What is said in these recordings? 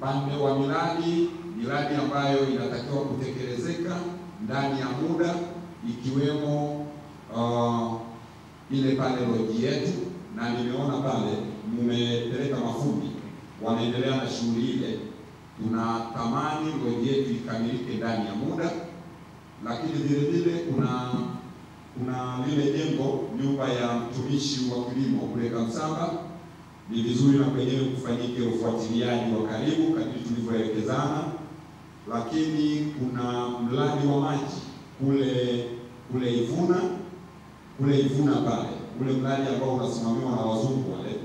upande wa miradi ambayo inatakiwa kutekelezeka ndani ya muda, ikiwemo ile pale loji yetu, na nimeona pale mmepeleka mafundi wanaendelea na shughuli ile. Tunatamani loji yetu ikamilike ndani ya muda, lakini vile vile kuna lile jengo, nyumba ya mtumishi wa kilimo kule Kamsamba, ni vizuri na kwenyewe kufanyike ufuatiliaji wa karibu kadri tulivyoelekezana. Lakini kuna mradi wa maji kule Ivuna pale, ule mradi ambao unasimamiwa na wazungu wale,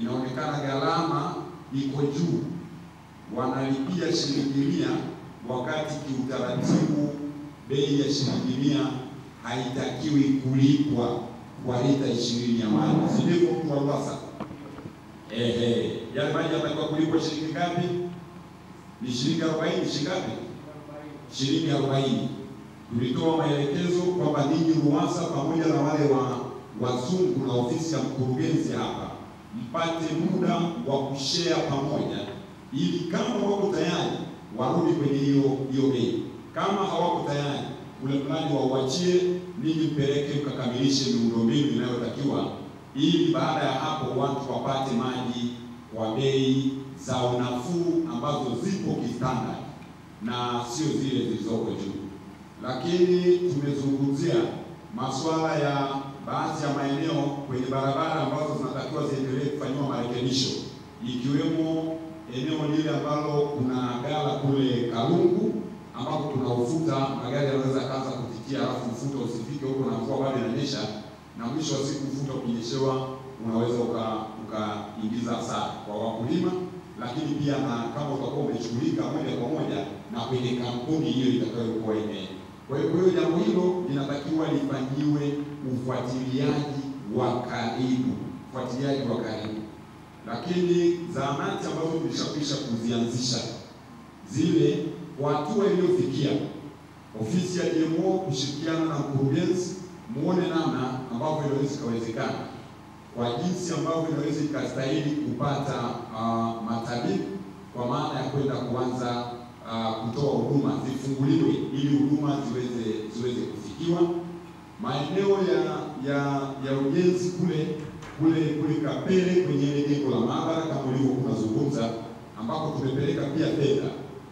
inaonekana gharama iko juu, wanalipia shilingi 100 wakati kiutaratibu bei ya shilingi 100 haitakiwi kulipwa kwa lita 20 ya maji. Si ndivyo mtu wa Ruwasa? Yale maji yatakuwa kulipwa shilingi ngapi? Ni shilingi 40, shilingi ngapi? Shilingi 40. Tulitoa maelekezo kwamba ninyi Ruwasa pamoja na wale wazungu na ofisi ya mkurugenzi hapa mpate muda wa kushare pamoja, ili kama wako tayari warudi kwenye hiyo bei. Kama hawako tayari, ule mradi wauachie, ninyi mpeleke mkakamilishe miundombinu inayotakiwa, ili baada ya hapo watu wapate maji kwa bei za unafuu ambazo zipo kistandard na sio zile zilizoko juu. Lakini tumezungumzia masuala ya baadhi ya maeneo kwenye barabara ambazo zinatakiwa ziendelee kufanywa marekebisho, ikiwemo eneo lile ambalo kuna gala kule Kalungu ambapo tunaufuta, magari yanaweza kaanza kufikia alafu ufuta usifike huko na mvua bado inanyesha, na mwisho wa siku ufuta ukinyeshewa unaweza ukaingiza hasara kwa wakulima, lakini pia na kama utakuwa umeshughulika moja kwa moja na kwenye kampuni hiyo itakayokuwa ime. Kwa hiyo jambo hilo linatakiwa lifanyiwe ufuatiliaji wa karibu, Lakini zahanati ambazo tulishakwisha kuzianzisha zile, kwa hatua iliyofikia, ofisi ya DMO kushirikiana na mkurugenzi muone namna ambavyo inaweza kuwezekana, kwa jinsi ambavyo inaweza ikastahili kupata matabibu, kwa maana ya kwenda kuanza kutoa huduma, zifunguliwe ili huduma ziweze kufikiwa. Maeneo ya ujenzi kule Kapele kwenye ile jengo la maabara kama ulivyokuwa unazungumza, ambapo tumepeleka pia fedha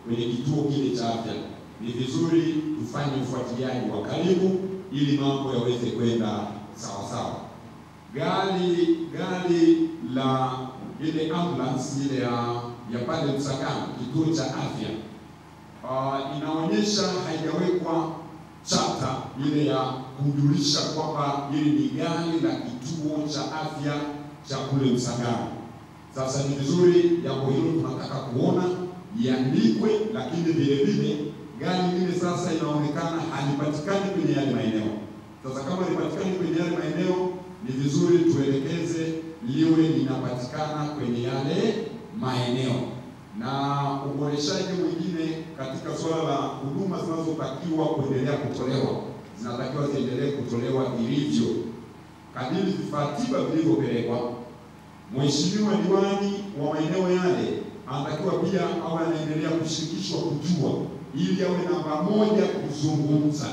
kwenye kituo kile cha afya. Ni vizuri tufanye ufuatiliaji wa karibu ili mambo yaweze kwenda sawa sawa. Gari la ile ambulance ile ya pale Msangano, kituo cha afya, inaonyesha haijawekwa chata ile ya kujulisha kwamba hili ni gari la kituo cha afya cha kule Msangano. Sasa ni vizuri jambo hilo tunataka kuona iandikwe, lakini vile vile gari lile sasa inaonekana halipatikani kwenye yale maeneo. Sasa kama halipatikani kwenye yale maeneo, ni vizuri tuelekeze liwe linapatikana kwenye yale maeneo. Na uboreshaji mwingine katika swala la huduma zinazotakiwa kuendelea kutolewa, zinatakiwa ziendelee kutolewa vilivyo kadiri vifaa tiba vilivyopelekwa. Mheshimiwa diwani wa maeneo yale anatakiwa pia awe anaendelea kushirikishwa kujua, ili awe namba moja kuzungumza.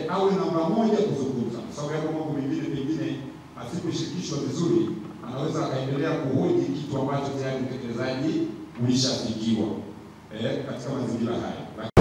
Awe namba moja kuzungumza, kwa sababu hapo mambo mengine pengine asikushirikishwa vizuri, anaweza akaendelea kuhoji kitu ambacho tayari utekelezaji ulishafikiwa katika mazingira haya.